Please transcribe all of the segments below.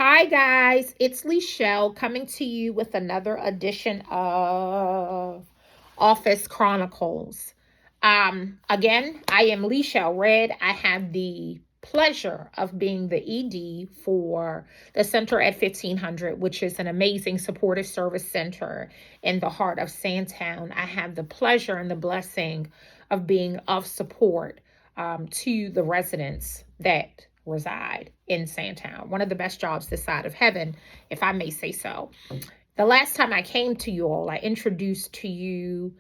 Hi guys, it's Lechelle coming to you with another edition of Office Chronicles. Again, I am Lechelle Red. I have the pleasure of being the ED for the Center at 1500, which is an amazing supportive service center in the heart of Sandtown. I have the pleasure and the blessing of being of support to the residents that reside in Sandtown. One of the best jobs this side of heaven, if I may say so. The last time I came to you all, I introduced to you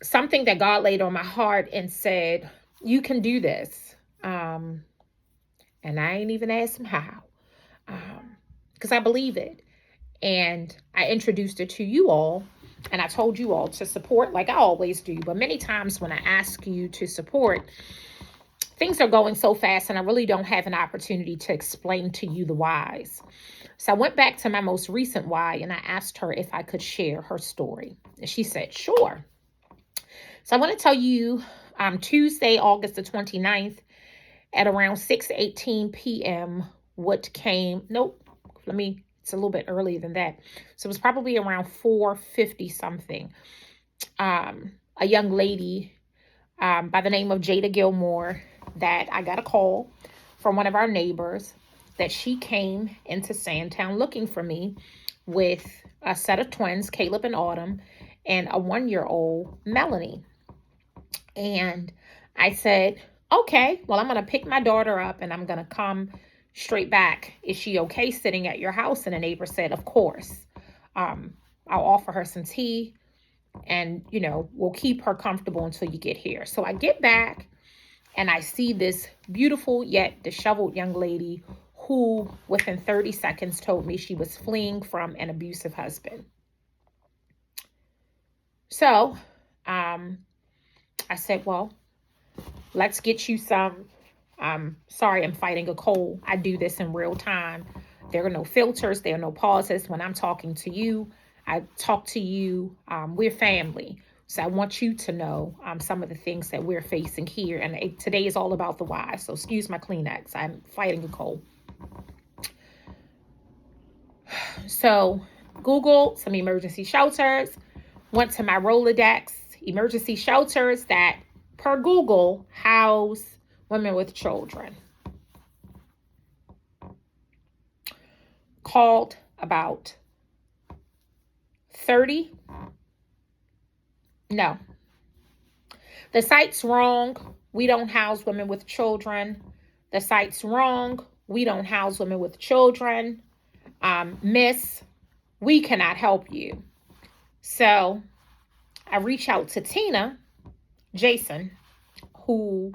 something that God laid on my heart and said, you can do this. And I ain't even asked him how, because I believe it. And I introduced it to you all, and I told you all to support like I always do. But many times when I ask you to support, things are going so fast and I really don't have an opportunity to explain to you the whys. So I went back to my most recent why and I asked her if I could share her story. And she said, sure. So I want to tell you Tuesday, August the 29th at around 6:18 p.m. It's a little bit earlier than that. So it was probably around 4:50 something. A young lady by the name of Jada Gilmore, that I got a call from one of our neighbors that she came into Sandtown looking for me with a set of twins, Caleb and Autumn, and a 1-year-old, Melanie. And I said, okay, well, I'm going to pick my daughter up and I'm going to come straight back. Is she okay sitting at your house? And the neighbor said, of course. I'll offer her some tea and, we'll keep her comfortable until you get here. So I get back and I see this beautiful yet disheveled young lady who within 30 seconds told me she was fleeing from an abusive husband. So I said, well, let's get you some. Sorry, I'm fighting a cold. I do this in real time. There are no filters. There are no pauses. When I'm talking to you, I talk to you. We're family. So I want you to know some of the things that we're facing here. And today is all about the why. So excuse my Kleenex. I'm fighting a cold. So Googled some emergency shelters. Went to my Rolodex. Emergency shelters that, per Google, house women with children. Called about 30. No. The site's wrong. We don't house women with children. The site's wrong. We don't house women with children. Miss, we cannot help you. So I reach out to Tina Jason, who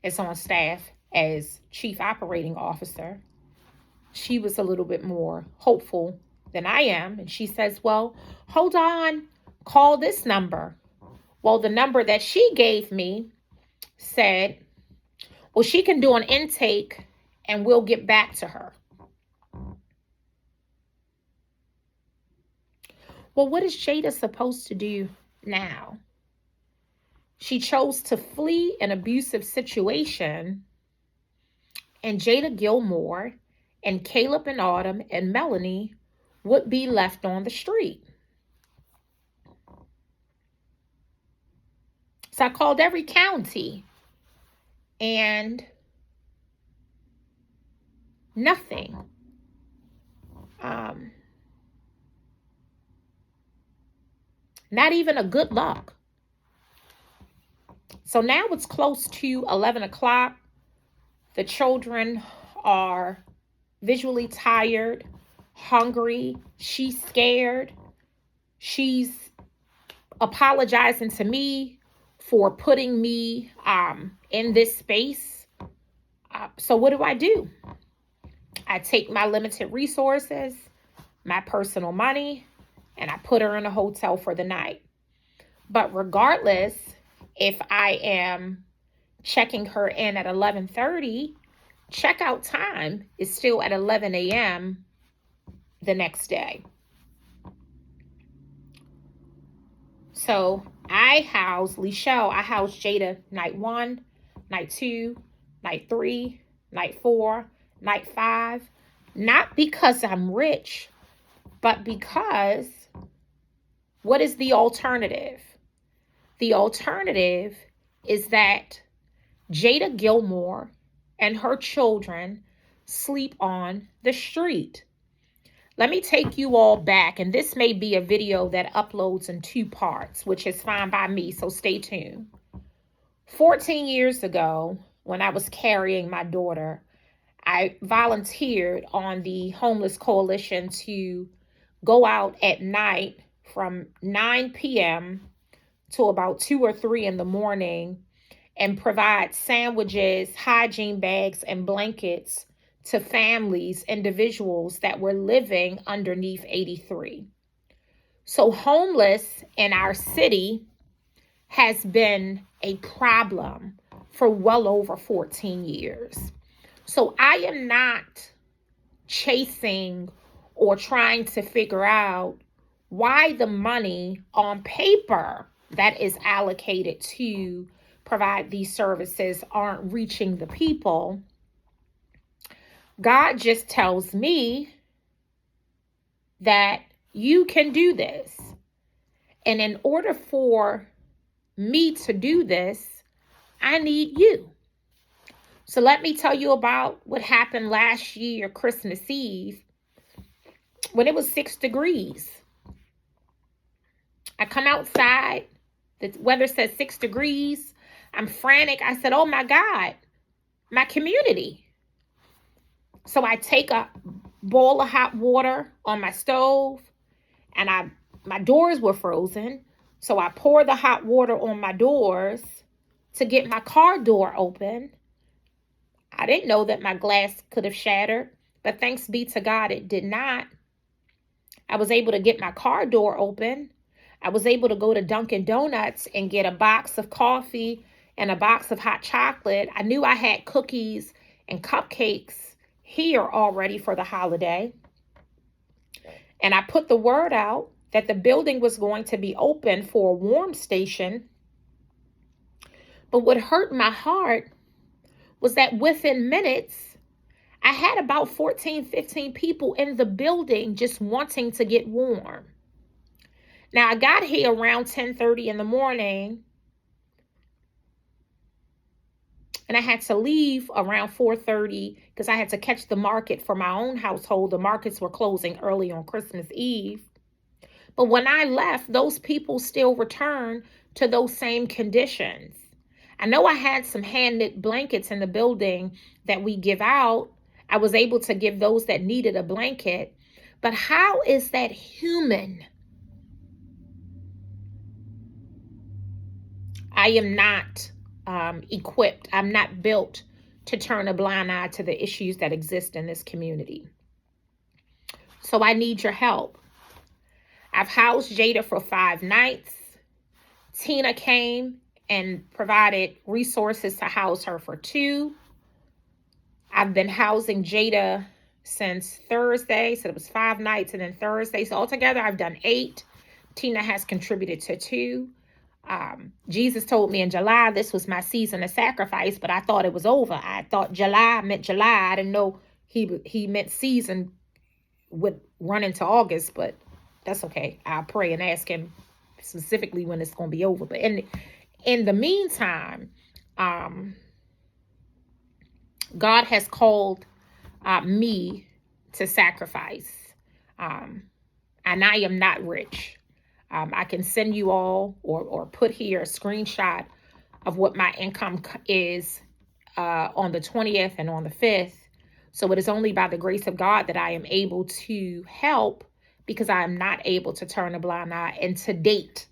is on staff as Chief Operating Officer. She was a little bit more hopeful than I am. And she says, well, hold on, call this number. Well, the number that she gave me said, well, she can do an intake and we'll get back to her. Well, what is Jada supposed to do now? She chose to flee an abusive situation, and Jada Gilmore and Caleb and Autumn and Melanie would be left on the street. So I called every county and nothing. Not even a good luck. So now it's close to 11 o'clock. The children are visually tired, hungry. She's scared. She's apologizing to me for putting me in this space. So what do? I take my limited resources, my personal money, and I put her in a hotel for the night. But regardless, if I am checking her in at 11:30, checkout time is still at 11 a.m. the next day. So I house Jada night 1, night 2, night 3, night 4, night 5, not because I'm rich, but because what is the alternative? The alternative is that Jada Gilmore and her children sleep on the street. Let me take you all back, and this may be a video that uploads in 2 parts, which is fine by me, so stay tuned. 14 years ago, when I was carrying my daughter, I volunteered on the Homeless Coalition to go out at night from 9 p.m. to about 2 or 3 in the morning and provide sandwiches, hygiene bags, and blankets to families, individuals that were living underneath 83. So homeless in our city has been a problem for well over 14 years. So I am not chasing or trying to figure out why the money on paper that is allocated to provide these services aren't reaching the people. God just tells me that you can do this. And in order for me to do this, I need you. So let me tell you about what happened last year, Christmas Eve, when it was 6 degrees. I come outside, the weather says 6 degrees. I'm frantic. I said, oh my God, my community. So I take a bowl of hot water on my stove, and my doors were frozen. So I pour the hot water on my doors to get my car door open. I didn't know that my glass could have shattered, but thanks be to God, it did not. I was able to get my car door open. I was able to go to Dunkin' Donuts and get a box of coffee and a box of hot chocolate. I knew I had cookies and cupcakes here already for the holiday. And I put the word out that the building was going to be open for a warm station. But what hurt my heart was that within minutes, I had about 14, 15 people in the building just wanting to get warm. Now, I got here around 10:30 in the morning, and I had to leave around 4:30 because I had to catch the market for my own household. The markets were closing early on Christmas Eve. But when I left, those people still returned to those same conditions. I know I had some hand-knit blankets in the building that we give out. I was able to give those that needed a blanket. But how is that human? I am not equipped. I'm not built to turn a blind eye to the issues that exist in this community. So I need your help. I've housed Jada for 5 nights. Tina came and provided resources to house her for 2. I've been housing Jada since Thursday, so it was 5 nights and then Thursday. So altogether, I've done 8. Tina has contributed to 2. Jesus told me in July this was my season of sacrifice, but I thought it was over. I thought July meant July. I didn't know he meant season would run into August, but that's okay. I'll pray and ask him specifically when it's going to be over. But in the meantime, God has called me to sacrifice, and I am not rich. I can send you all or put here a screenshot of what my income is on the 20th and on the 5th. So it is only by the grace of God that I am able to help, because I am not able to turn a blind eye. And to date,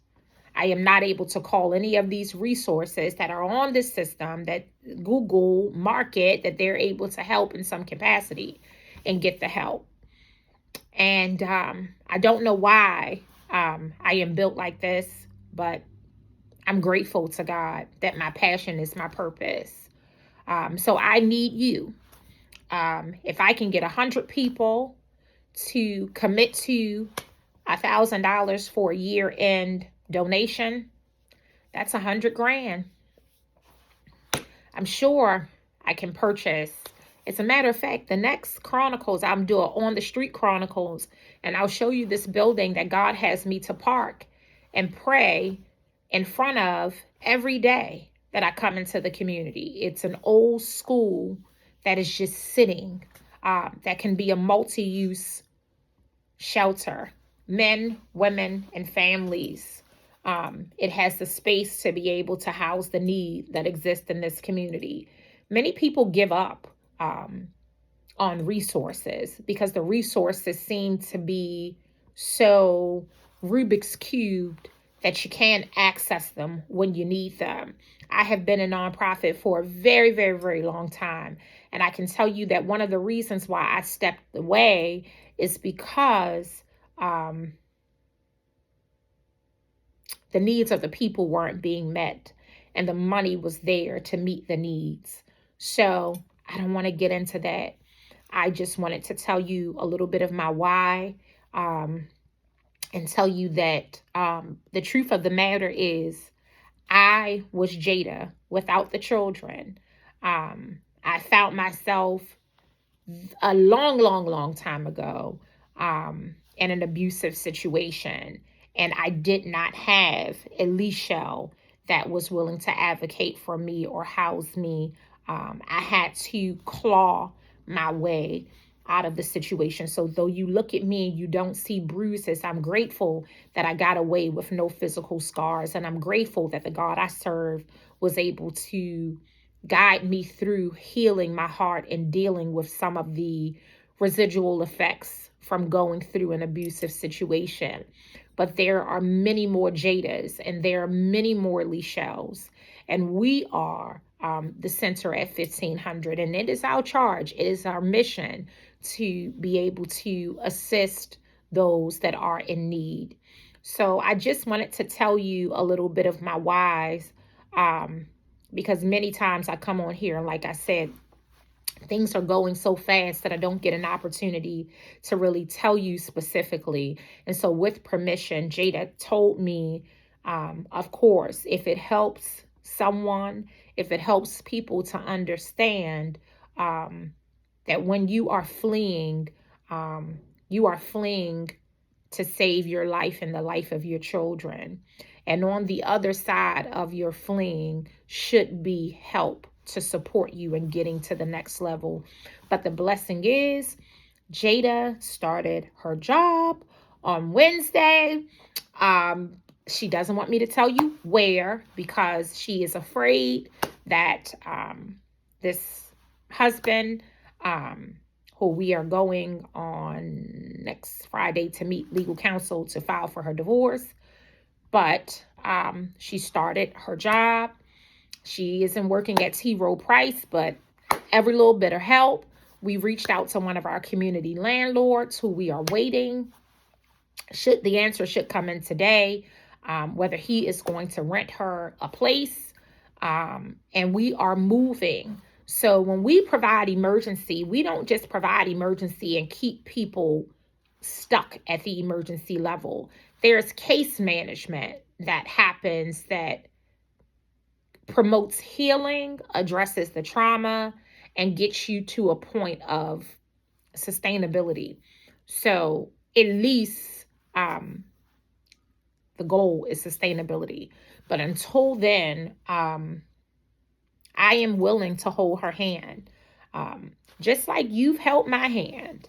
I am not able to call any of these resources that are on this system that Google market that they're able to help in some capacity and get the help. And I don't know why I am built like this, but I'm grateful to God that my passion is my purpose. So I need you. If I can get 100 people to commit to $1,000 for a year-end donation, that's $100,000. I'm sure I can purchase As a matter of fact, the next Chronicles, I'm doing on the street Chronicles, and I'll show you this building that God has me to park and pray in front of every day that I come into the community. It's an old school that is just sitting, that can be a multi-use shelter, men, women, and families. It has the space to be able to house the need that exists in this community. Many people give up on resources because the resources seem to be so Rubik's cubed that you can't access them when you need them. I have been a nonprofit for a very, very, very long time. And I can tell you that one of the reasons why I stepped away is because the needs of the people weren't being met and the money was there to meet the needs. So I don't want to get into that. I just wanted to tell you a little bit of my why, and tell you that the truth of the matter is I was Jada without the children. I found myself a long, long, long time ago in an abusive situation. And I did not have a leash shell that was willing to advocate for me or house me. I had to claw my way out of the situation. So though you look at me and you don't see bruises, I'm grateful that I got away with no physical scars. And I'm grateful that the God I serve was able to guide me through healing my heart and dealing with some of the residual effects from going through an abusive situation. But there are many more Jadas and there are many more Lichelles. And we are the center at 1500. And it is our charge, it is our mission to be able to assist those that are in need. So I just wanted to tell you a little bit of my whys, because many times I come on here and like I said, things are going so fast that I don't get an opportunity to really tell you specifically. And so with permission, Jada told me, of course, if it helps someone, if it helps people to understand that when you are fleeing to save your life and the life of your children. And on the other side of your fleeing should be help to support you in getting to the next level. But the blessing is Jada started her job on Wednesday. She doesn't want me to tell you where because she is afraid that this husband, who we are going on next Friday to meet legal counsel to file for her divorce. But she started her job. She isn't working at T. Rowe Price, but every little bit of help. We reached out to one of our community landlords who we are waiting. The answer should come in today, whether he is going to rent her a place. And we are moving. So when we provide emergency, we don't just provide emergency and keep people stuck at the emergency level. There's case management that happens that promotes healing, addresses the trauma, and gets you to a point of sustainability. So at least the goal is sustainability. But until then, I am willing to hold her hand. Just like you've held my hand.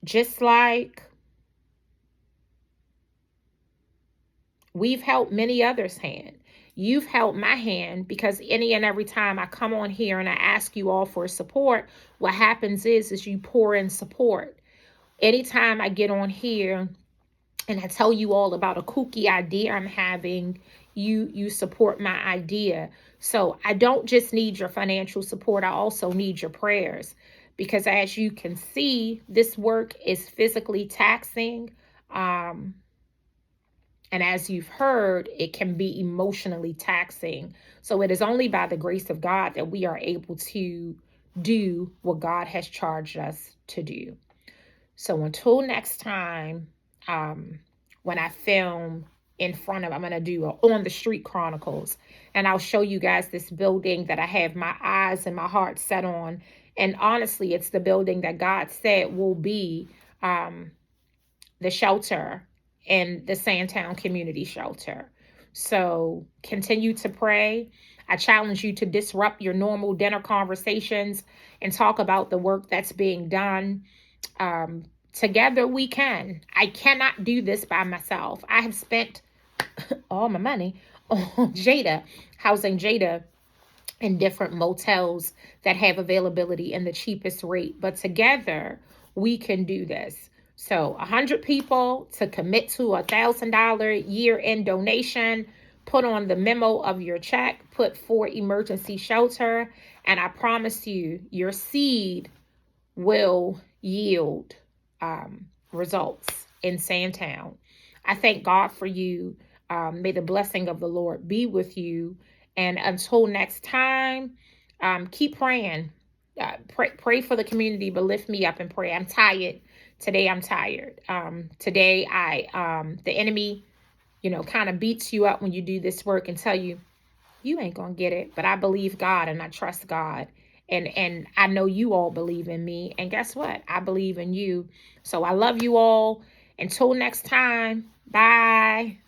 Just like we've held many others' hand. You've held my hand because any and every time I come on here and I ask you all for support, what happens is you pour in support. Anytime I get on here and I tell you all about a kooky idea I'm having, you support my idea. So I don't just need your financial support. I also need your prayers because as you can see, this work is physically taxing. And as you've heard, it can be emotionally taxing. So it is only by the grace of God that we are able to do what God has charged us to do. So until next time, when I film in front of, I'm going to do a on the street Chronicles. And I'll show you guys this building that I have my eyes and my heart set on. And honestly, it's the building that God said will be the shelter in the Sandtown Community Shelter. So continue to pray. I challenge you to disrupt your normal dinner conversations and talk about the work that's being done. Together we can. I cannot do this by myself. I have spent all my money on Jada, housing Jada in different motels that have availability in the cheapest rate. But together we can do this. So 100 people to commit to $1,000 year-end donation. Put on the memo of your check, put for emergency shelter, and I promise you, your seed will yield results in Sandtown. I thank God for you. May the blessing of the Lord be with you. And until next time, keep praying. Pray for the community, but lift me up in prayer. I'm tired. Today I'm tired. Today the enemy, kind of beats you up when you do this work and tell you, you ain't gonna get it. But I believe God and I trust God. And I know you all believe in me. And guess what? I believe in you. So I love you all. Until next time. Bye.